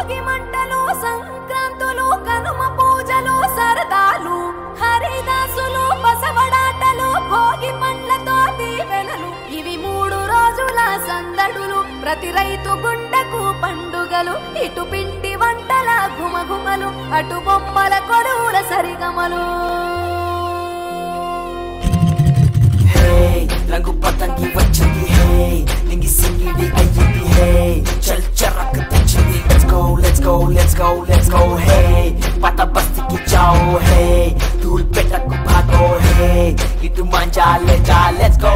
భోగి మంటలు సంక్రాంతులు కనుమ పూజలు సరదాలు హరిదాసులు బసవడాటలు భోగి పండ్లతో దీవెనలు ఇవి 3 రోజుల సందడులు ప్రతి రైతు గుండెకు పండుగలు ఇటు పిండి వంటల గుమగుమలు అటు బొమ్మల కొలువుల సరిగమలు రంగు పతంగి వచ్చింది హే నింగి సింగిడి అయ్యింది హే చల్ చరక్ తెచ్చింది let's go హే పత బస్తికి చాओ హే ధూల్ పెట్టకు భాగో హే ఇటు మంజాలే జా let's go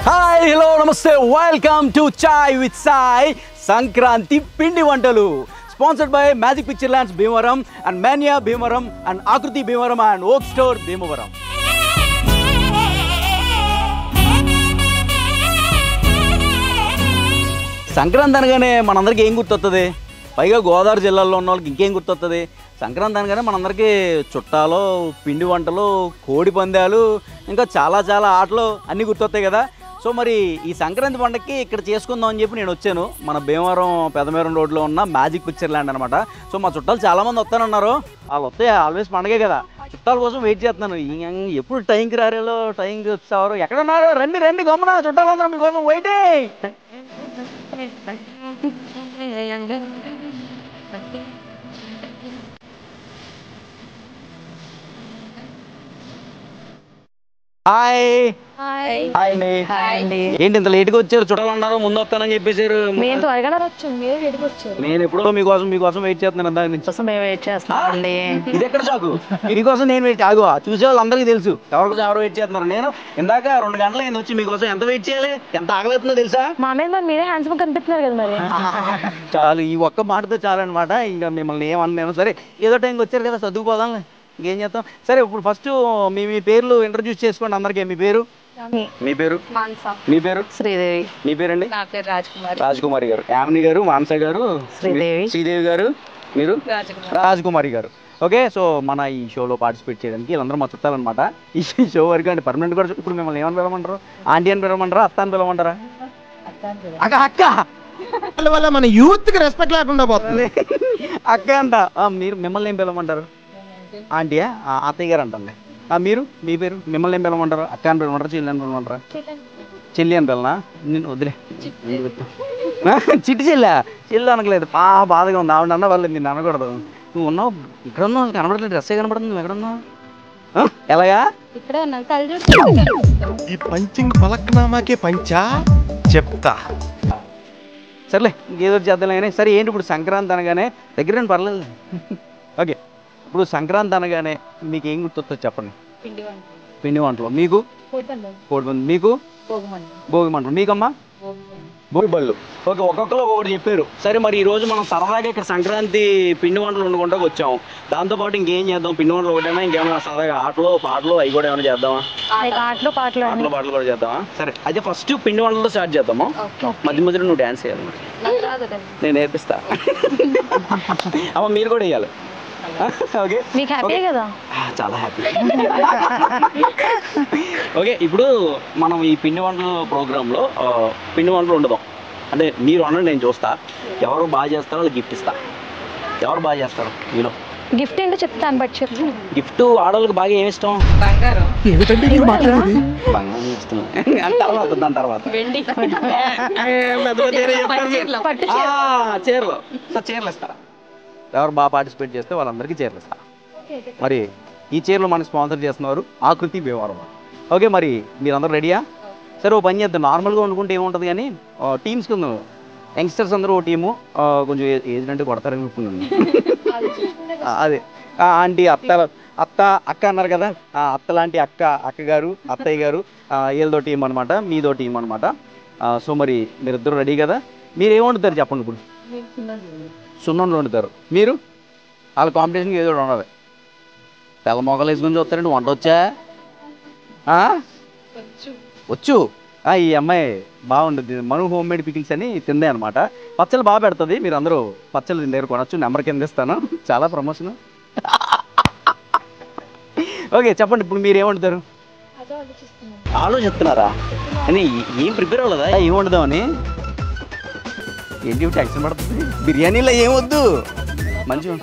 హాయ్ హలో నమస్తే welcome to chai with Sai Sankranti పిండి వంటలు sponsored by Magic Picture Lands Bhimavaram and Mania Bhimavaram and Akriti Bhimavaram and Oak Store Bhimavaram. Sankranti అనగానే మనందరికీ ఏం గుర్తొస్తుంది? పైగా గోదావరి జిల్లాలో ఉన్న వాళ్ళకి ఇంకేం గుర్తొస్తుంది? సంక్రాంతి అనగానే మనందరికీ చుట్టాలు, పిండి వంటలు, కోడి పందాలు, ఇంకా చాలా ఆటలు అన్నీ గుర్తొస్తాయి కదా. సో మరి ఈ సంక్రాంతి పండుగకి ఇక్కడ చేసుకుందాం అని చెప్పి నేను వచ్చాను. మన భీమవరం పెదమేరం రోడ్లో ఉన్న మ్యాజిక్ పిక్చర్ ల్యాండ్ అనమాట. సో మా చుట్టాలు చాలామంది వస్తానన్నారు. వాళ్ళు వస్తే ఆల్వేస్ పండగే కదా, చుట్టాల కోసం వెయిట్ చేస్తున్నాను. ఎప్పుడు టైంకి రారేలో, టైంకి వచ్చేవారు, ఎక్కడున్నారు, రండి గమన చుట్టాలందరూ మీకోసం వెయిటింగ్. ఏంటి ఇంత లేట్గా వచ్చారు? చుట్టాలన్నారు ముందు వస్తానని చెప్పేసారు. నేను ఎప్పుడో మీకోసం వెయిట్ చేస్తున్నాను. ఇది ఎక్కడ చాకు? మీకోసం నేను వెయిట్ చూసే వాళ్ళు అందరికీ తెలుసు ఎవరు వెయిట్ చేస్తున్నారు. నేను ఇందాక 2 గంటలు అయింది వచ్చి మీకోసం. ఎంత వెయిట్ చేయాలి, ఎంత ఆగలేతుందో తెలుసా? మీరే హ్యాండ్సమ్ కనిపిస్తున్నారు కదా మరి. చాలు, ఈ ఒక్క మాటతో చాలు అనమాట. ఇంకా మిమ్మల్ని ఏమన్నా సరే ఏదో టైంకి వచ్చారు కదా, చదువుకోదాం, ఇంకేం చేస్తాం. సరే ఇప్పుడు ఫస్ట్ మీ పేర్లు ఇంట్రడ్యూస్ చేసుకోండి అందరికీ. మీ పేరు? మీ పేరు? శ్రీదేవి. మీ పేరండి? రాజకుమారి గారు. యామిని గారు, మానస గారు, శ్రీదేవి గారు, మీరు రాజకుమారి గారు. ఓకే, సో మన ఈ షోలో పార్టిసిపేట్ చేయడానికి వీళ్ళందరూ మా చుట్టాలన్నమాట. ఈ షో వరకు అంటే పర్మనెంట్ కూడా. ఇప్పుడు మిమ్మల్ని ఏమని పిలవమంటారు? ఆంటీ అని పిలవమంటారా, అత్త అని పిలవమంటారా? అక్క వల్ల మన యూత్ కి రెస్పెక్ట్ లేకుండా పోతుంది. అక్క అంట. మీరు మిమ్మల్ని ఏం పిలవమంటారు? ఆంటీయా, అత్తయ్య గారు అంటండి. మీరు? మీ పేరు? మిమ్మల్ని ఏం పిలవమంటారు? అక్క అని పిలవమంటారా, చెల్లి అని పిలవమంటారా? చెల్లి అని పిల్లనా? నేను వదిలే. చిట్టి చెల్లి అనకలేదు, బాధగా ఉంది. ఆవిడ అన్న వాళ్ళు నేను అనకూడదు. నువ్వు ఉన్నావు, ఇక్కడ ఉన్నావు, కనబడలేదు, డ్రెస్సే కనబడుతుంది. నువ్వు ఎక్కడున్నావు? ఎలాగా? ఈ పంచింగ్ పలక్నామాకే పంచా చెప్తా. సర్లే, ఇంకేదో చేద్దాం కానీ. సరే ఏంటి ఇప్పుడు సంక్రాంతి అనగానే దగ్గర పర్లేదు. ఓకే, ఇప్పుడు సంక్రాంతి అనగానే మీకు ఏం గుర్తొస్తుందో చెప్పండి. పిండి వంటలు. మీకు? కోడిపందాలు. మీకు? భోగి మంటలు. మీకమ్మా? భోగి బళ్ళు. ఓకే, ఒక్కొక్కరు ఒకటి చెప్పారు. సరే మరి ఈ రోజు మనం సరదాగా ఇక్కడ సంక్రాంతి పిండి వంటలు వండుకుంటూ వచ్చాము. దాంతోపాటు ఇంకేం చేద్దాం? పిండి వంటలు ఒకటైనా ఇంకేమైనా సరదాగా ఆటలు పాటలు అవి కూడా ఏమైనా చేద్దామా? ఆటలు పాటలు కూడా చేద్దామా? సరే అయితే ఫస్ట్ పిండి వంటలతో స్టార్ట్ చేద్దాము. మధ్యలో నువ్వు డ్యాన్స్ చేయాలి, నేను నేర్పిస్తా. అమ్మ మీరు కూడా వేయాలి. ఓకే, చాలా హ్యాపీ. ఓకే, ఇప్పుడు మనం ఈ పిండి వంటల ప్రోగ్రాంలో పిండి వంటలు ఉండదాం. అంటే మీరు అన్నది నేను చూస్తా, ఎవరు బాగా చేస్తారో వాళ్ళు గిఫ్ట్ ఇస్తా. ఎవరు బాగా చేస్తారు మీలో? గిఫ్ట్ ఏంటో చెప్తాను బట్ చెప్పు. గిఫ్ట్ ఆడవాళ్ళకి బాగా ఏమి ఇష్టం? బంగారం ఇష్టం. దాని తర్వాత చీరలు ఇస్తారా? ఎవరు బాగా పార్టిసిపేట్ చేస్తే వాళ్ళందరికీ చీరలు ఇస్తా. మరి ఈ చీరలు మనకి స్పాన్సర్ చేస్తున్నారు ఆకృతి భీమవరం. ఓకే, మరి మీరందరూ రెడీయా? సరే ఓ పని చేద్దాం. నార్మల్గా అనుకుంటే ఏముంటుంది కానీ టీమ్స్ కింద యంగ్స్టర్స్ అందరూ ఓ టీము, కొంచెం ఏజ్ అంటే కొడతారని అనుకున్నాను. అదే ఆంటీ అత్త అక్క అన్నారు కదా, అత్త లాంటి అక్కగారు, అత్తయ్య గారు, వీళ్ళతో టీం అనమాట, మీదో టీం అనమాట. సో మరి మీరిద్దరు రెడీ కదా? మీరు ఏమంటారు చెప్పండి. ఇప్పుడు సున్నంలో వండుతారు. మీరు వాళ్ళ కాంపిటీషన్కి ఏదో ఉండదు. తెల్ల మొక్కలు వేసుకుని చూస్తారండి. వంట వచ్చా? వచ్చు. ఈ అమ్మాయి బాగుంటుంది. మను హోమ్ మేడ్ పికిల్స్ అని తిందే అనమాట. పచ్చళ్ళు బాగా పెడుతుంది. మీరు అందరూ పచ్చళ్ళు దగ్గర కొనొచ్చు. నెంబర్ కింద ఇస్తాను. చాలా ప్రమోషన్. ఓకే చెప్పండి, ఇప్పుడు మీరు ఏమంటారు? ఆలోచిస్తున్నారా? అని ఏం ప్రిపేర్ అవ్వలేదా? ఏం వండుదామని? ఏంటి టెన్షన్ పడుతుంది? బిర్యానీలో ఏమొద్దు మంచిగా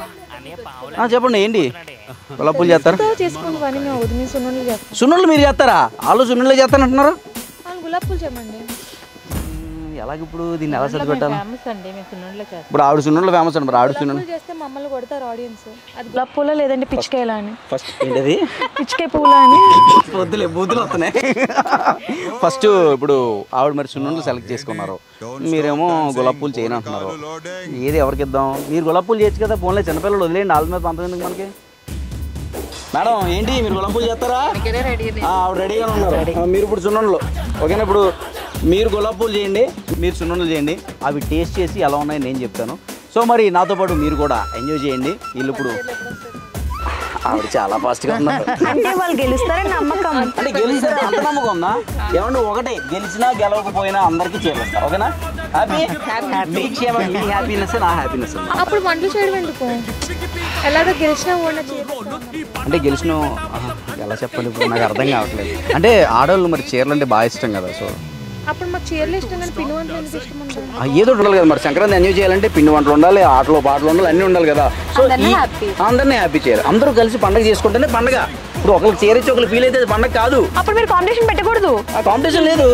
చెప్పండి. ఏంటి గులాబ్ పూలు చేస్తారా? చేసుకోండి పని మేము వదిలి సున్నుండలు చేస్తాం. సున్నుండలు మీరు చేస్తారా? వాళ్ళు సున్నుండలు చేస్తానంటున్నారు. గులాబ్ పూలు చేయమండి. ఎలాగ ఇప్పుడు దీన్ని ఎలా చదివి పెట్టాలి? ఫేమస్ అండి మేము సున్నుండలు చేస్తాం. ఇప్పుడు ఆవిడ సున్నుండలు ఫేమస్ అండి. మరి ఆవిడ సున్నుండలు చేస్తే మమ్మల్ని కొడతారు ఆడియన్స్. అది గులాబ్ పూల లేదంటే పిచ్చికాయలా అని. ఫస్ట్ ఏంటది? పిచ్చికాయ పూల అని. వద్దులే బూతులు వస్తున్నాయి. ఫస్ట్ ఇప్పుడు ఆవిడ మరి సున్నుండలు సెలెక్ట్ చేసుకున్నారు, మీరేమో గులాబ్ పూలు చేయను అంటున్నారు. ఏది ఎవరికి ఇద్దాం? మీరు గులాబ్ పూలు చేయొచ్చు కదా, ఫోన్లో చిన్నపిల్లలు వదిలేయండి, వాళ్ళ మీద పంపేందుకు మనకి. మేడం ఏంటి మీరు గులాబ్ పూలు చేస్తారా? ఆవిడ రెడీగా ఉన్నారు. మీరు ఇప్పుడు సున్నుండలు ఓకేనా? ఇప్పుడు మీరు గులాబ్ పూలు చేయండి, మీరు సున్నుండలు చేయండి. అవి టేస్ట్ చేసి ఎలా ఉన్నాయో నేను చెప్తాను. సో మరి నాతో పాటు మీరు కూడా ఎంజాయ్ చేయండి. వీళ్ళు ఇప్పుడు ఆవిడ చాలా ఫాస్ట్గా ఉన్నారు. అంటే వాళ్ళు గెలుస్తారని నమ్మకం. అంటే గెలిచిన అంత నమ్మకం ఉందా? ఏమన్నా ఒకటే, గెలిచినా గెలవకపోయినా అందరికీ చేస్తా. ఓకేనా? హ్యాపీ మీ హ్యాపీనెస్ నా హ్యాపీనెస్. అప్పుడు వంటలు చేయడం ఎందుకు? ఎలాగో గెలిచినా అంటే గెలిచిన ఎలా చెప్పాలి ఇప్పుడు నాకు అర్థం కావట్లేదు. అంటే ఆడవాళ్ళు మరి చీరలు అంటే బాగా ఇష్టం కదా. సో అప్పుడు మాకు చీరలు ఇష్టం కానీ పిండి వంటలు ఎందుకు ఇష్టం ఉంటుంది? ఏదో ఉండాలి కదా. మరి సంక్రాంతి ఎంజాయ్ చేయాలంటే పిండి వంటలు ఉండాలి, ఆటలు పాటలు ఉండాలి, అన్నీ ఉండాలి కదా. సో అందరినీ హ్యాపీ చేయాలి. అందరూ కలిసి పండుగ చేసుకుంటేనే పండుగ. ఇప్పుడు ఒకరికి చీర ఇచ్చి ఒకరికి ఫీల్ అయితే పండుగ కాదు. అప్పుడు మీరు కాంపిటీషన్ పెట్టకూడదు. ఆ కాంపిటీషన్ లేదు,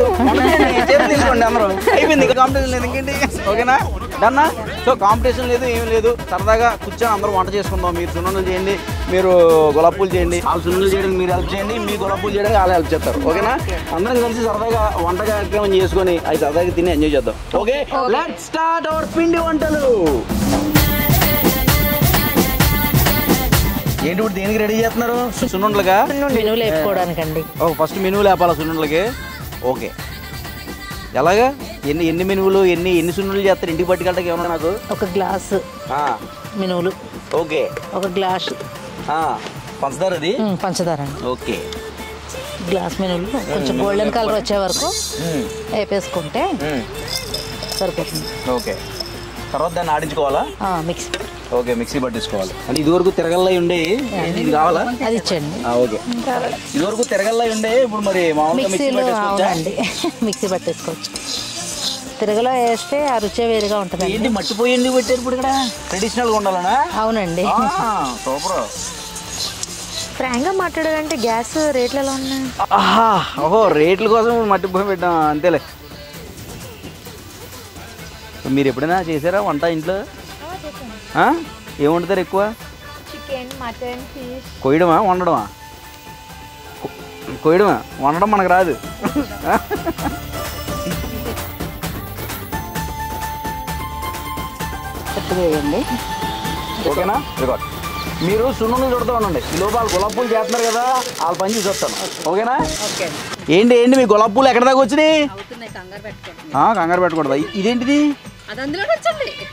చీర తీసుకోండి అందరూ, అయిపోయింది. కాంపిటీషన్ లేదు ఇంకేంటి. ఓకేనా? డన్నా? సో కాంపిటీషన్ లేదు, ఏం లేదు. సరదాగా కూర్చొని అందరూ వంట చేసుకుందాం. మీరు సున్నుండలు చేయండి, మీరు గులాబ్ పూలు చేయండి, వాళ్ళు సున్నుండలు చేయడానికి మీరు హెల్ప్ చేయండి, మీ గులాబ్ పూలు చేయడానికి వాళ్ళు హెల్ప్ చేస్తారు. ఓకేనా? అందరం కలిసి సరదాగా వంట కార్యక్రమం చేసుకొని అవి సరదాగా తిని ఎంజాయ్ చేద్దాం. ఓకే, లెట్స్ స్టార్ట్ అవర్ పిండి వంటలు. ఏంటి ఇప్పుడు దేనికి రెడీ చేస్తున్నారు? సున్నుండలుగా మెనూలు వేసుకోవడానికండి. ఫస్ట్ మెనూ లేపాలా సున్నుండలకి? ఓకే, ఎలాగా? ఎన్ని మెనువులు ఎన్ని సున్నుండలు చేస్తారు? ఇంటికి పట్టుకెళ్ళకి ఏమన్నా నాకు? ఒక గ్లాసు మెనూలు. ఓకే, ఒక గ్లాసు పంచదార. అది పంచదార. ఓకే, గ్లాస్ మెనూలు కొంచెం గోల్డెన్ కలర్ వచ్చే వరకు వేపేసుకుంటే సరిపోతుంది. ఓకే, తర్వాత దాన్ని ఆడించుకోవాలా? మిక్సీ. ఓకే, మిక్సీ పట్టించుకోవాలి. అంటే ఇదివరకు తిరగల్లా ఉండే ఇది కావాలా? అది ఇచ్చండి. ఓకే, ఇదివరకు తిరగల్లా ఉండే ఇప్పుడు మరి మామూలుగా మిక్సీ పట్టేసుకోవచ్చా? మిక్సీ పట్టేసుకోవచ్చు. తిరగలో వేస్తే ఆ రుచే వేరుగా ఉంటుంది. ఏంటి మట్టిపోయింది పెట్టారు ఇప్పుడు ఇక్కడ? ట్రెడిషనల్గా ఉండాలనా? అవునండి. సూపర్. ఫ్రాంక్గా మాట్లాడాలంటే గ్యాస్ రేట్లు ఎలా ఉన్నాయి? ఓహో, రేట్ల కోసం మట్టిపోయి పెట్టాం అంతేలే. మీరు ఎప్పుడైనా చేశారా వంట ఇంట్లో? ఏం వండుతారు ఎక్కువ? Chicken, mutton, fish. కొయ్యడమా వండడమా? కొయ్యడమా, వండడం మనకు రాదు. వేయండి. ఓకేనా? మీరు సున్నుండలు చుడతా ఉండండి. ఈ లోపల గులాబ్ పూలు చేస్తున్నారు కదా, వాళ్ళ పని చూసి వస్తాను. ఓకేనా? ఏంటి మీ గులాబ్ పూలు ఎక్కడ దాకా వచ్చినాయి? కంగారు పెట్టకూడదా? ఇదేంటిది?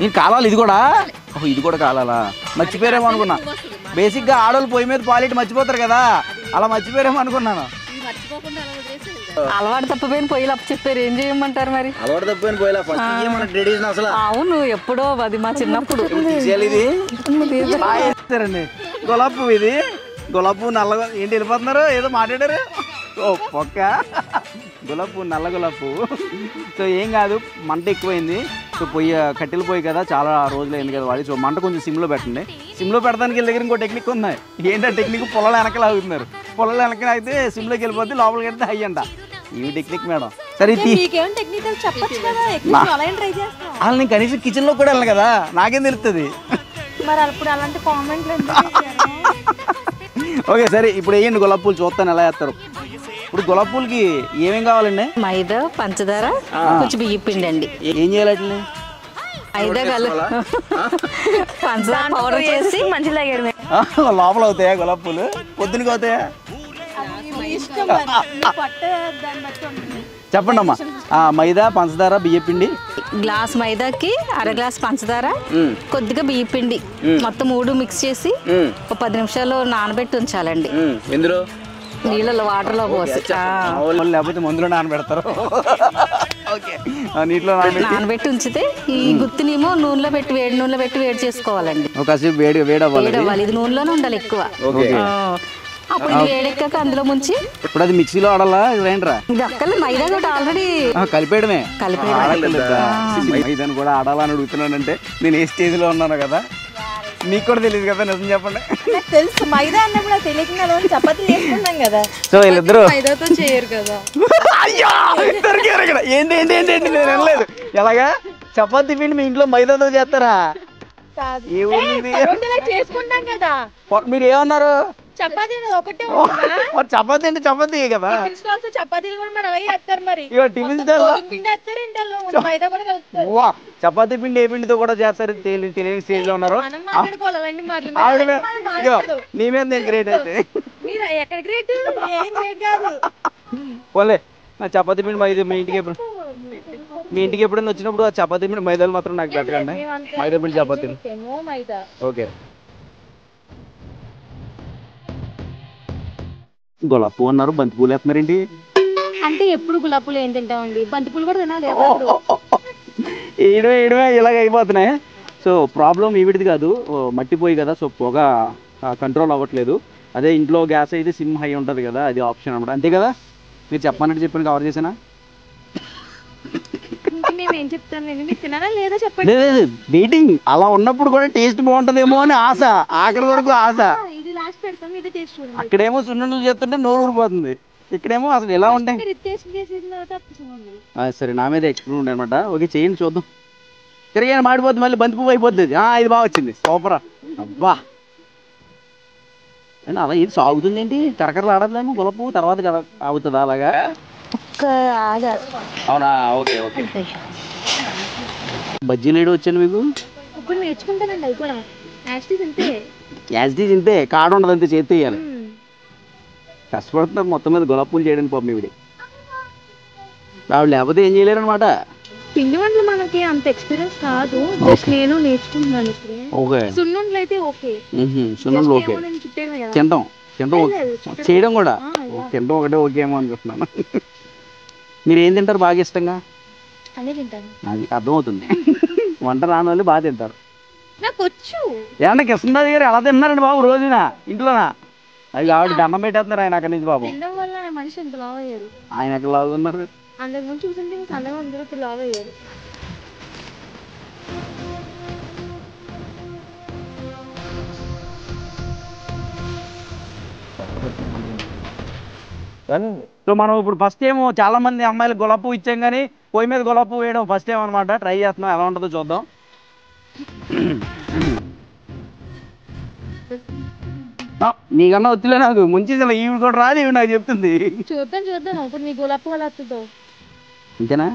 నేను కాలాలి. ఇది కూడా? ఇది కూడా కాలాలా? మర్చిపోయారేమో అనుకున్నా. బేసిక్గా ఆడవాళ్ళు పొయ్యి మీద పాలిటి మర్చిపోతారు కదా, అలా మర్చిపోయారేమో అనుకున్నాను. అలవాటు తప్పిపోయిన పొయ్యిలు అప్పు చెప్పారు, ఏం చేయమంటారు మరి? అలవాటు తప్పిపోయిన పొయ్యిలా ట్రెడిషన్ అసలు. అవును, ఎప్పుడో అది మా చిన్నప్పుడు. ఇది గులాబ్ పువ్వు. ఇది గులాబ్ పువ్వు నల్లగా ఏంటి వెళ్ళిపోతున్నారు? ఏదో మాట్లాడారు. పొక్క గులాబ్ పువ్వు, నల్ల గులాబ్ పువ్వు. సో ఏం కాదు, మంట ఎక్కువైంది. సో పొయ్యి కట్టెలు పోయి కదా, చాలా రోజులు అయింది కదా వాడి. సో మంట కొంచెం సిమ్లో పెట్టండి. సిమ్లో పెడతానికి దగ్గర ఇంకో టెక్నిక్ ఉన్నాయి. ఏంటో టెక్నిక్? పొలాల వెనక లాగుతున్నారు. పొలాల వెనక అయితే సిమ్లోకి వెళ్ళిపోతే లోపలికి వెళ్తే హై అంట. ఈ టెక్నిక్ మేడం. సరే, వాళ్ళు నేను కనీసం కిచెన్లో కూడా వెళ్ళను కదా, నాకేం తెలుస్తుంది? మరి అప్పుడు అలాంటి కామెంట్లు. ఓకే సరే, ఇప్పుడు వేయండి గులాబ్ పూలు, చూస్తాను ఎలా వేస్తారు. ఇప్పుడు గులాబ్ పూలకి ఏమేం కావాలండి? మైదా, పంచదార, కొంచెం బియ్యం పిండి అండి. ఏం చేయాలి అట్లా? మైదా పంచదార పౌడర్ చేసి మంచిగా లాగేయడమే. లోపల అవుతాయా గులాబ్ పూలు? పొద్దునకి అవుతాయా? చెప్పండి అమ్మా. మైదా, పంచదార, బియ్య పిండి. గ్లాస్ మైదాకి అర గ్లాస్ పంచదార, కొద్దిగా బియ్య పిండి, మొత్తం 3 మిక్స్ చేసి ఒక 10 నిమిషాలు నానబెట్టి ఉంచాలండి. ఎందులో? నీళ్ళలో, వాటర్లో పోసి. లేకపోతే మందులో నానబెడతారు. నీటిలో నానబెట్టి ఉంచితే ఈ గుత్తినేమో నూనెలో పెట్టి వేడి నూనెలో పెట్టి వేడి చేసుకోవాలండి. వేడి అవ్వాలి. ఇది నూనెలోనే ఉండాలి ఎక్కువ. అప్పుడు ఇది వేడెక్కాక అందులో ముంచి ఇప్పుడు అది మిక్సీలో ఆడాలా గ్రైండరా? ఇది అక్కర్లేదు, మైదా కూడా ఆల్రెడీ కలిపేయడమే. కలిపేయడం. మైదాను కూడా ఆడాలని అడుగుతున్నానంటే నేను ఏ స్టేజ్లో ఉన్నాను కదా, మీకు కూడా తెలియదు కదా, నిజం చెప్పండి. తెలుసు మైదా అన్నప్పుడు తెలియకుండా చపాతీలు చేసుకుంటాం కదా. సో వీళ్ళిద్దరు మైదాతో చేయరు కదా. అయ్యో దొరికారు ఇక్కడ. ఏంటి ఏంటి ఏంటి ఏంటి నేను వినలేదు. ఎలాగా చపాతీ పిండి మీ ఇంట్లో మైదాతో చేస్తారా? ఏముంది చేసుకుంటాం కదా. మీరు ఏమన్నారు? చపాతీ ఒకటే మరి చపాతీ అంటే చపాతీ కదా. చపాతీలు కూడా మరి అలాగే చేస్తారు. మరి ఇక టిఫిన్ పిండి వేస్తారు, మైదా కూడా కలుపుతారు. వా చపాతీ పిండి ఏ పిండితో కూడా చేస్తారు తెలియని స్టేజ్ లో ఉన్నారు. మనం మాట్లాడుకోవాలండి. ఇగో నీ మీద నేను గ్రేట్ అయితే. మీరు ఎక్కడ గ్రేట్? ఏం గ్రేట్ కాదు. పోలే నా చపాతీ పిండి మైదా మీ ఇంటికి ఎప్పుడైనా వచ్చినప్పుడు ఆ చపాతీ పిండి మైదాలు మాత్రం నాకు పెట్టకండి. మైదా పిండి చపాతీలు ఓకే. గులాబీ పువ్వు అన్నారు, బంతి పూలు వేస్తున్నారేంటి? అంటే ఎప్పుడు గులాబీ పూలు ఏం తింటామండి, బంతి పూలు కూడా తినాలి. ఏడవే ఇలాగ అయిపోతున్నాయి. సో ప్రాబ్లం ఈవిడిది కాదు, మట్టిపోయి కదా. సో పొగ కంట్రోల్ అవ్వట్లేదు. అదే ఇంట్లో గ్యాస్ అయితే సిమ్ హై ఉంటుంది కదా, అది ఆప్షన్ అనమాట. అంతే కదా, మీరు చెప్పానంటే చెప్పిన కవర్ చేసానా? మేమేం చెప్తాను, మీకు తినాలా లేదా చెప్పండి. లేదు వెయిటింగ్. అలా ఉన్నప్పుడు కూడా టేస్ట్ బాగుంటుందేమో అని ఆశ, ఆఖరి వరకు ఆశ. ఇది లాస్ట్ పెడతాం, ఇది టేస్ట్ చూడండి. అక్కడేమో సున్నుండలు చేస్తుంటే నోరు ఊరిపోతుంది, ఇక్కడేమో అసలు ఎలా ఉంటాయి. సరే నా మీద ఎక్స్ప్లెయిన్ అనమాట. ఓకే చేయండి చూద్దాం. తిరిగి మాడిపోద్ది, మళ్ళీ బంతి పువ్వు అయిపోద్ది. ఇది బాగా వచ్చింది, సూపరా. అబ్బా అండి అలా ఇది సాగుతుంది ఏంటి? కరకరలు ఆడద్దాము గులాబీ పువ్వు తర్వాత అవుతుందా అలాగా? అవునా ఓకే ఓకే. బజ్జీలు ఏడు వచ్చాను మీకు? ఇప్పుడు నేర్చుకుంటానండి. అవి కూడా యాజ్డీజ్ ఇంతే, కాడ ఉండదు అంతే, చేతి వేయాలి. కష్టపడుతున్నారు మొత్తం మీద గులాబీ పూలు చేయడానికి పాపం ఇవిడి. ఆవిడ లేకపోతే ఏం చేయలేరు అనమాట. పిండి వంటలు మనకి అంత ఎక్స్పీరియన్స్ కాదు, జస్ట్ నేను నేర్చుకుంటున్నాను. ఓకే సున్నుండలు అయితే ఓకే, సున్నుండలు ఓకే. తింటాం చేయడం కూడా తింటాం ఒకటే ఓకే ఏమో అనుకుంటున్నాను. మీరు ఏం తింటారు బాగా ఇష్టంగా? అన్నీ తింటాను. అది అర్థమవుతుంది. వంట రాని వాళ్ళు బాగా తింటారు. నాకు వచ్చు. ఏమన్నా కృష్ణరాజు గారు ఎలా తిన్నారండి బాబు రోజున ఇంట్లోనా? అది ఆవిడ దండం పెట్టేస్తున్నారు ఆయన అక్కడి నుంచి బాబు. తినడం వల్ల మనిషి ఎంత లావు అయ్యారు. ఆయన ఎక్కడ లావు ఉన్నారు? అందరి ముందు చూస్తుంటే అందరూ అందరూ లావు అయ్యారు. సో మనం ఇప్పుడు ఫస్ట్ ఏమో చాలా మంది అమ్మాయిలు గులాబీ పువ్వు ఇచ్చాం, కానీ పొయ్యి మీద గులాబీ పువ్వు వేయడం ఫస్ట్ టైం అనమాట. ట్రై చేస్తున్నాం, ఎలా ఉంటుందో చూద్దాం. నీకన్నా వచ్చిలే నాకు ముంచి ఈవిడ కూడా రాదు, ఈవిడ నాకు చెప్తుంది. చూద్దాం ఇప్పుడు మీ గులాబీ పువ్వు ఎలా వస్తుందో. అంతేనా?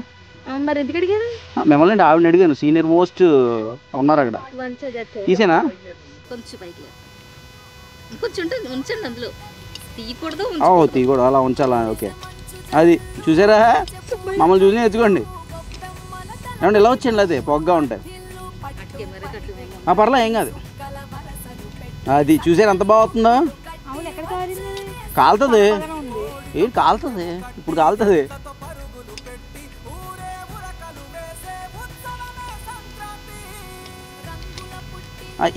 మరి ఎందుకు అడిగారు? మిమ్మల్ని ఆవిడని అడిగాను, సీనియర్ మోస్ట్ ఉన్నారు అక్కడ. తీసేనా? కొంచెం పైకి కొంచెం ఉంటుంది, ఉంచండి. అందులో తీయకూడదు, తీయకూడదు, అలా ఉంచాలా? ఓకే. అది చూసారా, మమ్మల్ని చూసి నేర్చుకోండి. ఏమంటే ఇలా వచ్చేయండి, అదే పొగ్గా ఉంటాయి. పర్లే ఏం కాదు. అది చూసారు ఎంత బాగుతుందో. కాలుతుంది ఏంటి? కాలుతుంది, ఇప్పుడు కాలుతుంది.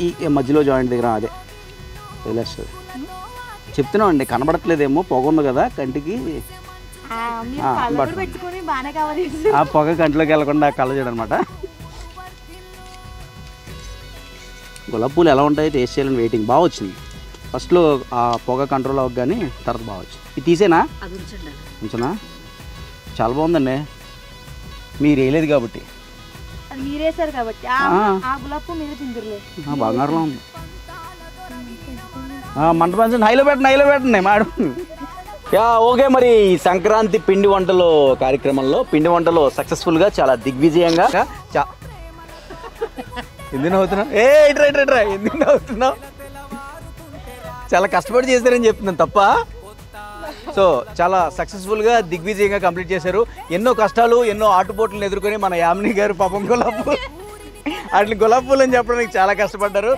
ఈ మధ్యలో జాయింట్ దగ్గర అదే తెలుస్తుంది. చెప్తున్నాం అండి, కనబడట్లేదేమో, పొగ ఉంది కదా కంటికి. ఆ పొగ కంటిలోకి వెళ్ళకుండా కళ్ళ చేయడం అనమాట. గులాబీ పూలు ఎలా ఉంటాయి టేస్ట్ చేయాలని వెయిటింగ్. బాగా వచ్చింది ఫస్ట్లో, ఆ పొగ కంట్రోల్ అవ్వగానే తర్వాత బాగా వచ్చింది. ఇది తీసేనా? ఉంచనా? చాలా బాగుందండి, మీరు వేయలేదు కాబట్టి. మీరేసారు కాబట్టి బంగారంలో ఉంది. మంట పెంచండి, హైలో పెట్టండి మేడం. ఓకే, మరి సంక్రాంతి పిండి వంటలు కార్యక్రమంలో పిండి వంటలు సక్సెస్ఫుల్గా చాలా దిగ్విజయంగా ఎందుకు నవ్వుతున్నావు? ఎందుకు నవ్వుతున్నావు? చాలా కష్టపడి చేశారని చెప్తున్నాను తప్ప. సో చాలా సక్సెస్ఫుల్గా దిగ్విజయంగా కంప్లీట్ చేశారు. ఎన్నో కష్టాలు, ఎన్నో ఆటుపోట్లను ఎదుర్కొని మన యామిని గారు పాపం గులాబీ పూలు అని చెప్పడానికి చాలా కష్టపడ్డారు.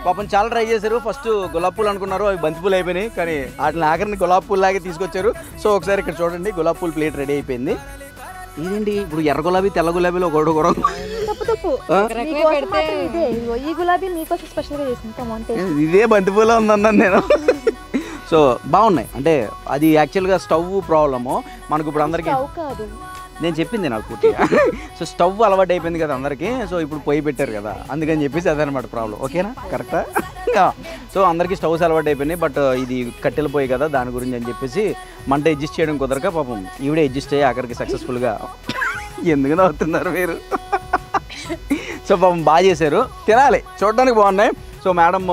పాపం చాలా ట్రై చేశారు. ఫస్ట్ గులాబీ పూలు అనుకున్నారు, అవి బంతిపూలు అయిపోయినాయి. కానీ వాటిని ఆఖరిని గులాబీ పూలు లాగే తీసుకొచ్చారు. సో ఒకసారి ఇక్కడ చూడండి, గులాబీ పూలు ప్లేట్ రెడీ అయిపోయింది. ఇదేంటి ఇప్పుడు ఎర్ర గులాబీ తెల్ల గులాబీలో ఒకటి కూడా ఇదే బంతిపూలు ఉందన్నాను నేను. సో బాగున్నాయి. అంటే అది యాక్చువల్గా స్టవ్ ప్రాబ్లము మనకు ఇప్పుడు అందరికీ కాదు నేను చెప్పింది నాకు పూర్తిగా. సో స్టవ్ అలవాటు అయిపోయింది కదా అందరికీ. సో ఇప్పుడు పొయ్యి పెట్టారు కదా అందుకని చెప్పేసి అదనమాట ప్రాబ్లం. ఓకేనా, కరెక్టా? సో అందరికీ స్టవ్స్ అలవాటు అయిపోయినాయి. బట్ ఇది కట్టెలు పొయ్యి కదా దాని గురించి అని చెప్పేసి మంట అడ్జస్ట్ చేయడం కుదరక పాపం ఈవిడే అడ్జస్ట్ అయ్యి ఆఖరికి సక్సెస్ఫుల్గా ఎందుకు నవ్వుతున్నారు మీరు? సో పాపం బాగా చేశారు, తినాలి, చూడడానికి బాగున్నాయి. సో మేడం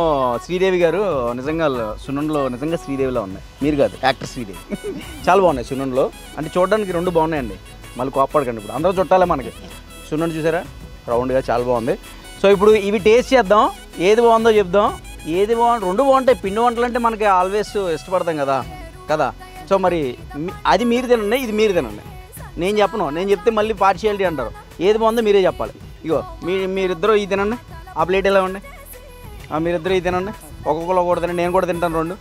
శ్రీదేవి గారు నిజంగా సున్నుండలో నిజంగా శ్రీదేవిలో ఉన్నాయి, మీరు కాదు, యాక్టర్ శ్రీదేవి. చాలా బాగున్నాయి సున్నుండలో, అంటే చూడడానికి రెండు బాగున్నాయండి. మళ్ళీ కోప్పడకండి, ఇప్పుడు అందరూ చుట్టాలే మనకి. సున్నుండ చూసారా రౌండ్గా, చాలా బాగుంది. సో ఇప్పుడు ఇవి టేస్ట్ చేద్దాం, ఏది బాగుందో చెప్దాం. ఏది బాగుంది, రెండు బాగుంటాయి. పిండి వంటలు అంటే మనకి ఆల్వేస్ ఇష్టపడతాం కదా కదా. సో మరి అది మీరు తినండి, ఇది మీరు తినండి. నేను చెప్పను, నేను చెప్తే మళ్ళీ పార్షియాలిటీ అంటారు. ఏది బాగుందో మీరే చెప్పాలి. ఇగో మీరిద్దరూ ఇది తినండి, ఆ ప్లేట్ ఎలా ఉండి, మీరిద్దరూ ఇది తినండి, ఒక్కొక్కరు ఒకటి తినండి, నేను కూడా తింటాను రెండు.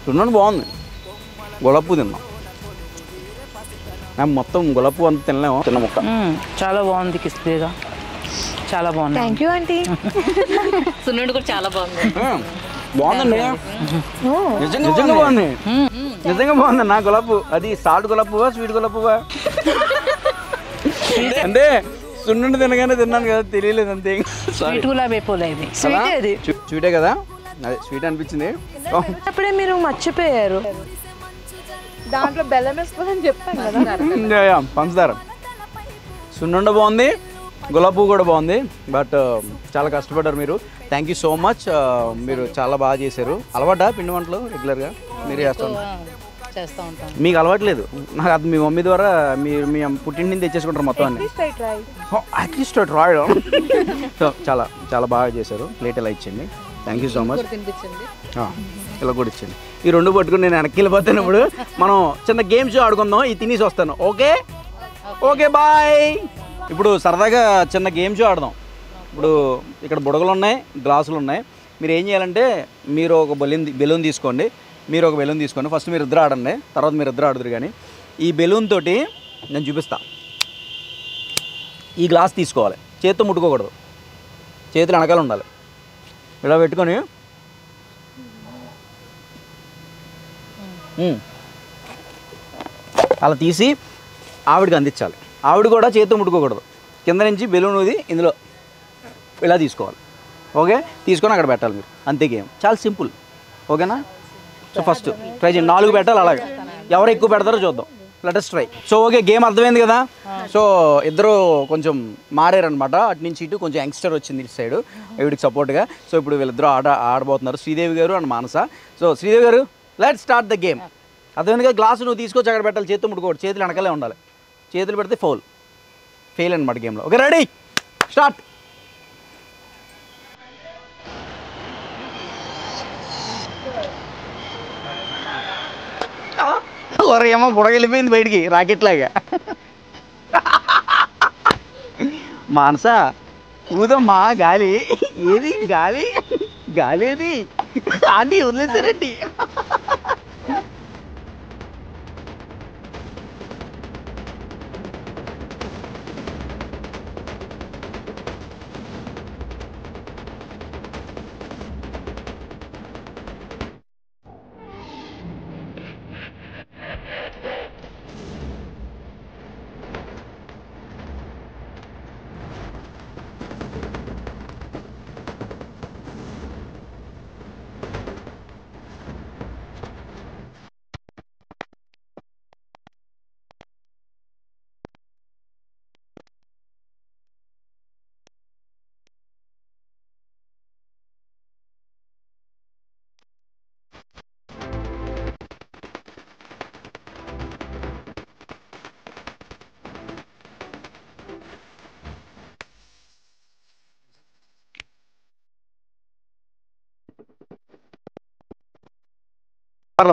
చూడండి బాగుంది. గులాబీ తిన్నాం, మొత్తం గులాబీ అంతా తినలేము, తిన్న ముక్క. చాలా బాగుంది, క్రిస్పీగా చాలా బాగుంది. Thank you aunty. సున్నుండి కూడా చాలా బాగుంది. బాగుందండి, నిజంగా బాగుంది, నిజంగా బాగుంది. నా గులాబీ అది సాల్ట్ గులాబీవా స్వీట్ గులాబీవా అంటే సున్నుండి తినగానే తిన్నాను కదా, తెలియలేదు అంతే. స్వీట్ గులాబీ అయిపోలేదు, స్వీటే కదా, అదే స్వీట్ అనిపించింది. అప్పుడే మీరు మర్చిపోయారు, దాంట్లో బెల్లం వేసుకోవాలని చెప్పాను కదా. పంచదార. సున్నుండ బాగుంది, గులాబీ కూడా బాగుంది. బట్ చాలా కష్టపడ్డారు మీరు. Thank you so much. మీరు చాలా బాగా చేశారు. అలవాటా పిండి వంటలు రెగ్యులర్గా మీరు చేస్తూ ఉంటాను. మీకు అలవాట్లేదు, నాకు అది మీ మమ్మీ ద్వారా మీరు మీ పుట్టింటి నుంచి తెచ్చేసుకుంటారు మొత్తం అన్ని. అట్లీస్ట్ రాయడం. సో చాలా చాలా బాగా చేశారు. ప్లేట్ ఎలా ఇచ్చింది, థ్యాంక్ యూ సో మచ్. ఇలా కూడా ఇచ్చింది. ఈ రెండు పట్టుకుని నేను వెనక్కి వెళ్ళిపోతాను. ఇప్పుడు మనం చిన్న గేమ్ షో ఆడుకుందాం, ఇది తినేసి వస్తాను. Okay okay bye. ఇప్పుడు సరదాగా చిన్న గేమ్ షో ఆడదాం. ఇప్పుడు ఇక్కడ బుడగలు ఉన్నాయి, గ్లాసులు ఉన్నాయి. మీరు ఏం చేయాలంటే మీరు ఒక బెలూన్ తీసుకోండి, మీరు ఒక బెలూన్ తీసుకోండి. ఫస్ట్ మీరు ఇద్దరు ఆడండి, తర్వాత మీరు ఇద్దరు ఆడుదురు. కానీ ఈ బెలూన్ తోటి నేను చూపిస్తా. ఈ గ్లాస్ తీసుకోవాలి, చేతితో ముట్టుకోకూడదు, చేతులు వెనకాల ఉండాలి. ఇలా పెట్టుకొని అలా తీసి ఆవిడకి అందించాలి. ఆవిడ కూడా చేతితో ముట్టుకోకూడదు, కింద నుంచి బెలూన్ ఊది ఇందులో ఇలా తీసుకోవాలి. ఓకే, తీసుకొని అక్కడ పెట్టాలి మీరు. అంతే గేమ్, చాలా సింపుల్. ఓకేనా? సో ఫస్ట్ ట్రై చేయండి, 4 పెట్టాలి. అలాగే ఎవరు ఎక్కువ పెడతారో చూద్దాం. Let us try. So okay, game అర్థమైంది కదా. సో ఇద్దరు కొంచెం మారారనమాట, అటు నుంచి ఇటు కొంచెం యంగ్స్టర్ వచ్చింది ఇటు సైడ్ వీడికి సపోర్ట్గా. సో ఇప్పుడు వీళ్ళిద్దరూ ఆడబోతున్నారు, శ్రీదేవి గారు అండ్ మానస. సో శ్రీదేవి గారు, లెట్స్ స్టార్ట్ ద గేమ్. అర్థమైంది కదా. గ్లాసు నువ్వు తీసుకొచ్చి అక్కడ పెట్టాలి, చేతితో ముట్టుకోవద్దు, చేతులు వెనకాలే ఉండాలి. చేతులు పెడితే ఫెయిల్ అనమాట గేమ్లో. Okay, ready, start. ఏమో బుడగెళ్ళిపోయింది బయటికి రాకెట్ లాగా. మానస ఊదమ్మా గాలి, ఏది గాలి, గాలి ఏది ఆంటీ వదిలేసారండి.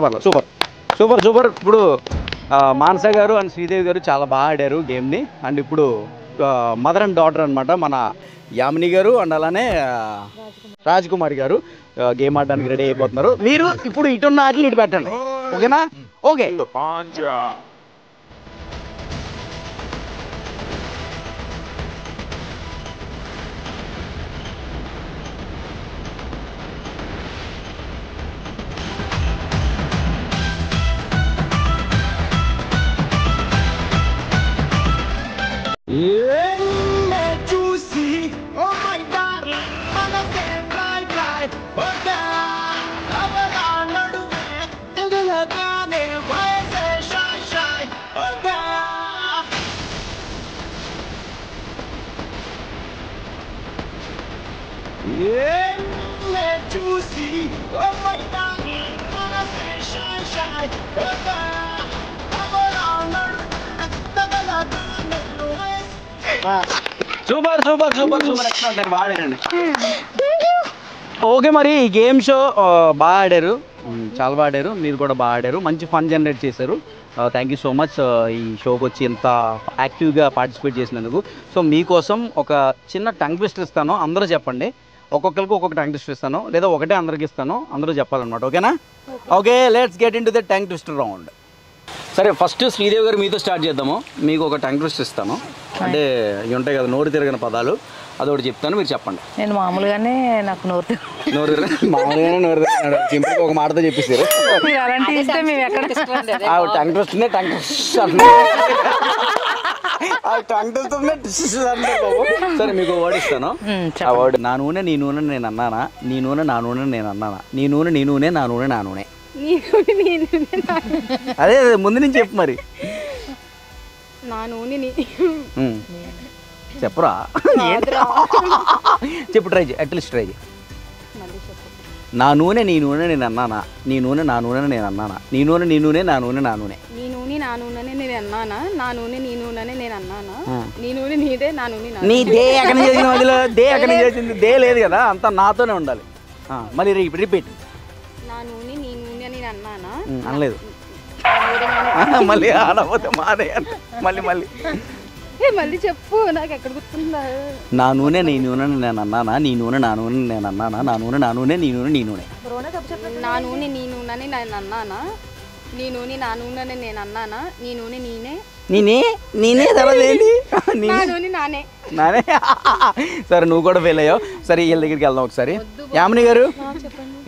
పర్లేదు, సూపర్ సూపర్ సూపర్. ఇప్పుడు మానస గారు అండ్ శ్రీదేవి గారు చాలా బాగా ఆడారు గేమ్ని. అండ్ ఇప్పుడు మదర్ అండ్ డాటర్ అనమాట, మన యామిని గారు అండ్ అలానే రాజ్కుమారి గారు గేమ్ ఆడడానికి రెడీ అయిపోతున్నారు. మీరు ఇప్పుడు ఇటున్న ఆటలు ఇటు పెట్టండి. ఓకేనా? Okay. Super super super super excellent బాగా ఆడారండి. ఓకే మరి ఈ గేమ్ షో బాగా ఆడారు, చాలా బాగా ఆడారు, మీరు కూడా బాగా ఆడారు, మంచి ఫన్ జనరేట్ చేశారు. థ్యాంక్ యూ సో మచ్ ఈ షోకి వచ్చి ఇంత యాక్టివ్గా పార్టిసిపేట్ చేసినందుకు. సో మీకోసం ఒక చిన్న టంగ్ ట్విస్టర్ ఇస్తాను, అందరూ చెప్పండి. ఒక్కొక్కరికి ఒక్కొక్క టంగ్ ట్విస్టర్ ఇస్తాను, లేదా ఒకటే అందరికి ఇస్తాను, అందరూ చెప్పాలన్నమాట. ఓకేనా? Okay, let's get in to the tongue twister round. సరే, ఫస్ట్ శ్రీదేవి గారు మీతో స్టార్ట్ చేద్దాము. మీకు ఒక టంగ్ ట్విస్టర్ ఇస్తాను, అంటే ఇవి ఉంటాయి కదా నోరు తిరగని పదాలు, అదొకటి చెప్తాను, మీరు చెప్పండి. నేను మామూలుగానే నాకు నోరు మామూలుగానే నోరు సింపుల్గా ఒక మాటతో చెప్పేసారు. అలాంటి ఇస్తే మేము ఎక్కడ టంగ్ ట్విస్టర్నే టంగ్ ట్విస్టర్ టంగ్ ట్విస్టర్ అంటారు బాబు. సరే, మీకు వర్డ్ ఇస్తాను. ఆ వర్డ్ నా నూనె నీ నూనె నేను అన్నానా, నీ నూనె నా నూనె నేను అన్నానా, నీ నూనె నీ నూనె నా నూనె నా నూనె. అదే ముందు నుంచి చెప్పు మరి. నా నూనె చెప్పరా? చెప్పు, ట్రై చేయి, అట్లీస్ట్ ట్రై చేయి. నా నూనె నీ నూనె నేను అన్నానా, నీ నూనె నా నూనె నేను అన్నానా, నీ నూనె నీ నూనె నా నూనె నా నూనె. నీ నూనె నా నూనెనే నేను అన్నానా, నా నూనె నీ నూనెనే నేను అన్నానా, నీ నూనె నీదే నా నూనె నా. నీ దే ఎక్కడి నుంచి వచ్చింది మధ్యలో? దే ఎక్కడి నుంచి వచ్చింది? దే లేదు కదా, అంతా నాతోనే ఉండాలి. మళ్ళీ రిపీట్. నా నూనె నీ నూనె నేను అన్నానా, అనలేదు. మళ్ళీ ఆడపోతే మాదే. మళ్ళీ మళ్ళీ మళ్ళీ చెప్పు, నాకు ఎక్కడ గుర్తుందా? నా నూనె నీ నూనె నేను అన్నానా, నీ నూనె నా నూనె నేను అన్నానా, నా నూనె నా నూనె నీ నూనె నీ నూనె. నా నూనె నీ నూనెని నేను అన్నానా, నీ నూనె నా నూనెని నేను అన్నానా, నీ నూనె నేనే నేనే తర్వాత ఏంటి? నా నూనె నానే. నానే. సరే, నువ్వు కూడా ఫెయిల్ అయ్యావు. సరే, వీళ్ళ దగ్గరికి వెళ్దాం ఒకసారి. యామిని గారు,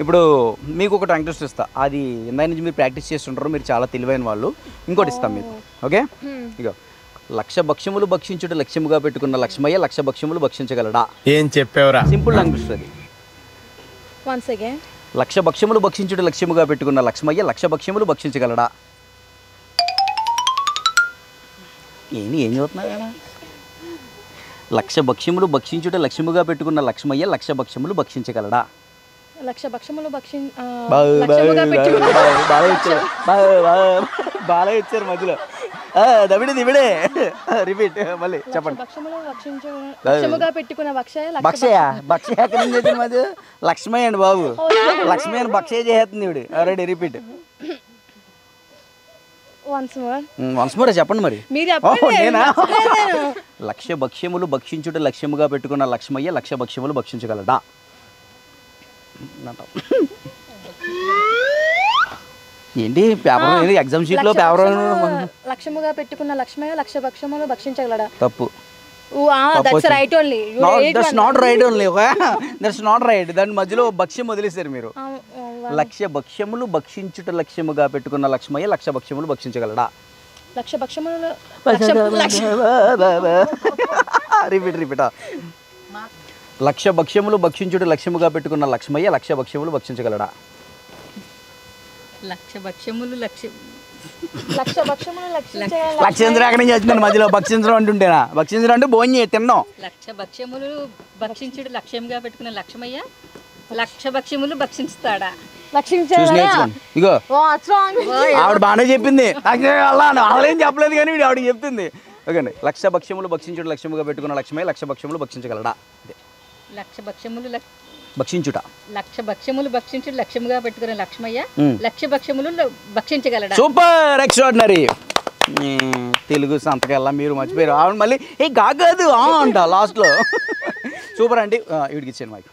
ఇప్పుడు మీకు ఒక టంగ్ ట్విస్టర్ ఇస్తా. అది ఇందాక నుంచి మీరు ప్రాక్టీస్ చేస్తుంటారు, మీరు చాలా తెలివైన వాళ్ళు. ఇంకోటి ఇస్తాం మీకు. ఓకే, ఇగో. లక్ష భక్ష్యములు భక్షించుట లక్ష్యముగా పెట్టుకున్న లక్ష్మయ్య లక్ష భక్ష్యములు భక్షించగలడా? ఏం చెప్పావురా? సింపుల్ టంగ్ ట్విస్టర్ అది. Once again. లక్ష భక్ష్యములు భక్షించుట లక్ష్యముగా పెట్టుకున్న లక్ష్మయ్య లక్ష భక్ష్యములు భక్షించగలడా? ఏం చదువుతున్నా? లక్ష భక్ష్యములు భక్షించుట లక్ష్యముగా పెట్టుకున్న లక్ష్మయ్య లక్ష భక్ష్యములు భక్షించగలడా? లక్ష భక్ష్యములు బాగా ఇచ్చారు మధ్యలో. దివిడే రిపీట్ మళ్ళీ చెప్పండి. లక్ష్యముగా పెట్టుకున్న భక్షయ ఎక్కడి నుంచి వచ్చింది మధ్య? లక్ష్మయ్య అండి బాబు, లక్ష్మయ్య భక్షయ చేస్తుంది ఇవిడు. Ready, repeat. వన్స్ మోర్ చెప్పండి మరి. నేనా? లక్ష భక్ష్యములు భక్షించుట లక్ష్యముగా పెట్టుకున్న లక్ష్మయ్య లక్ష భక్ష్యములు భక్షించగలడా? ఏంటి పేపర్? ఎగ్జామ్ షీట్ లో పేపర్. లక్ష్యముగా పెట్టుకున్న లక్ష్మయ్య లక్ష భక్ష్యములు భక్షించగలడా? తప్పు. That's right only. That's not right only. That's not right. దాని మధ్యలో భక్ష్యం వదిలేశారు మీరు. లక్ష భక్ష్యములు భక్షించుట లక్ష్యముగా పెట్టుకున్న లక్ష్మయ్య లక్ష భక్ష్యములు భక్షించగలడా? లక్ష భక్ష్యములు. రిపీట్. లక్ష భక్ష్యములు భక్షించుట లక్ష్యముగా పెట్టుకున్న లక్ష్మయ్య లక్ష భక్ష్యములు భక్షించగలడా? లక్షేంద్ర అక్కడి నుంచి వచ్చిందండి మధ్యలో. భక్షించడం అంటుంటేనా? భక్షించడం అంటే భోజనం తిన్నాం. లక్ష భక్ష్యములు భక్షించుడు లక్ష్యంగా పెట్టుకున్న లక్ష్మయ్య లక్ష భక్ష్యములు భక్షిస్తాడా? ఇగో ఆవిడ బాగానే చెప్పింది. అసలేం చెప్పలేదు కానీ ఆవిడ చెప్తుంది. ఓకే అండి. లక్ష భక్ష్యములు భక్షించుడు లక్ష్యముగా పెట్టుకున్న లక్ష్మయ్య లక్ష భక్ష్యములు భక్షించగలడా? లక్ష భక్ష్యములు భక్షించుట. లక్ష భక్ష్యములు భక్షించుడు లక్ష్యముగా పెట్టుకున్న లక్ష్మయ్య లక్ష భక్ష్యములు భక్షించగలడా? Super, extraordinary. తెలుగు సంతకెళ్ళా మీరు మర్చిపోయారు. ఆవిడ మళ్ళీ ఏ కాదు అంట లాస్ట్లో. సూపర్ అండి. వీడికి ఇచ్చాను మైక్.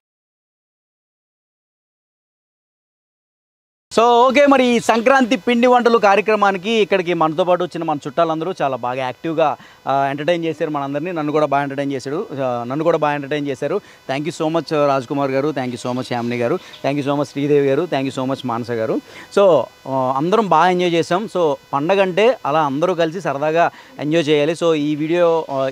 సో ఓకే, మరి ఈ సంక్రాంతి పిండి వంటలు కార్యక్రమానికి ఇక్కడికి మనతో పాటు వచ్చిన మన చుట్టాలందరూ చాలా బాగా యాక్టివ్గా ఎంటర్టైన్ చేశారు మనందరినీ. నన్ను కూడా బాగా ఎంటర్టైన్ చేశారు. Thank you so much Raj Kumar garu, thank you so much Yamini garu, thank you so much Sridevi garu, thank you so much Manasa garu. So అందరం బాగా ఎంజాయ్ చేసాం. సో పండగ అంటే అలా అందరూ కలిసి సరదాగా ఎంజాయ్ చేయాలి. సో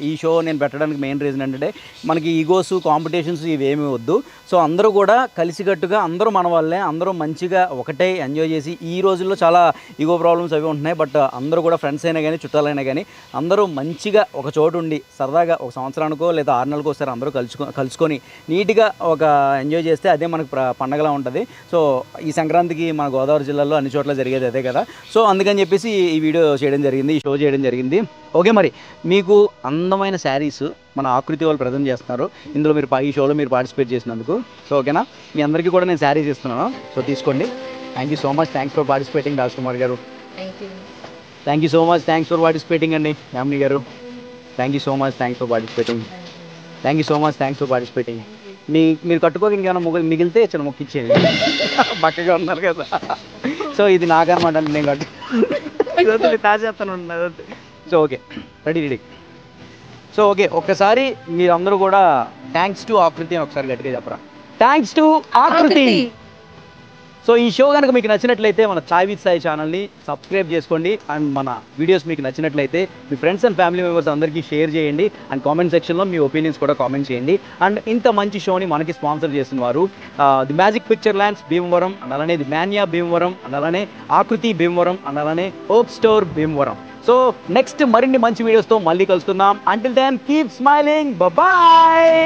ఈ షో నేను పెట్టడానికి మెయిన్ రీజన్ ఏంటంటే మనకి ఈగోస్ కాంపిటీషన్స్ ఇవేమీ వద్దు. సో అందరూ కూడా కలిసికట్టుగా అందరూ మన వాళ్ళే, అందరూ మంచిగా ఒకటే ఎంజాయ్ చేసి ఈ రోజుల్లో చాలా ఈగో ప్రాబ్లమ్స్ అవి ఉంటున్నాయి. బట్ అందరూ కూడా ఫ్రెండ్స్ అయినా కానీ చుట్టాలైనా కానీ అందరూ మంచిగా ఒక చోటు ఉండి సరదాగా ఒక సంవత్సరానికో లేదా 6 నెలలకో ఒకసారి అందరూ కలుసుకొని నీట్గా ఒక ఎంజాయ్ చేస్తే అదే మనకు పండగలా ఉంటుంది. సో ఈ సంక్రాంతికి మన గోదావరి జిల్లాలో అన్ని చోట్ల జరిగేది అదే కదా. సో అందుకని చెప్పేసి ఈ వీడియో చేయడం జరిగింది, ఈ షో చేయడం జరిగింది. ఓకే, మరి మీకు అందమైన శారీస్ మన ఆకృతి వాళ్ళు ప్రజెంట్ చేస్తున్నారు. ఇందులో మీరు ఈ షోలో మీరు పార్టిసిపేట్ చేసినందుకు. సో ఓకేనా, మీ అందరికీ కూడా నేను శారీస్ ఇస్తున్నాను. సో తీసుకోండి. Thank you so much, thanks for participating Rajkumar garu. Thank you so much, thanks for participating అండి Yamini garu. Thank you so much, thanks for participating. Thank you so much, thanks for participating. మీరు కట్టుకోక ఇంకేమైనా మిగిలితే చిన్న మొక్కిచ్చేది పక్కగా ఉన్నారు కదా. సో ఇది నాకనమాట, నేను కట్టు తాజేస్తాను. So okay, ready. So okay, ఒక్కసారి మీరందరూ కూడా థ్యాంక్స్ టు ఆకృతి అని ఒకసారి గట్టిగా చెప్పరా. థ్యాంక్స్ టు ఆకృతి. సో ఈ షో కనుక మీకు నచ్చినట్లయితే మన చాయ్ విత్ సాయి ఛానల్ని సబ్స్క్రైబ్ చేసుకోండి. అండ్ మన వీడియోస్ మీకు నచ్చినట్లయితే మీ ఫ్రెండ్స్ అండ్ ఫ్యామిలీ మెంబర్స్ అందరికీ షేర్ చేయండి. అండ్ కామెంట్ సెక్షన్లో మీ ఒపీనియన్స్ కూడా కామెంట్ చేయండి. అండ్ ఇంత మంచి షోని మనకి స్పాన్సర్ చేసిన వారు the magic picture lands Bhimavaram, and అలానే ది మాన్యా భీమవరం, అండ్ అలానే ఆకృతి భీమవరం, అండ్ అలానే hope store Bhimavaram. So next మరిన్ని మంచి వీడియోస్తో మళ్ళీ కలుస్తున్నాం. Until then keep smiling, bye.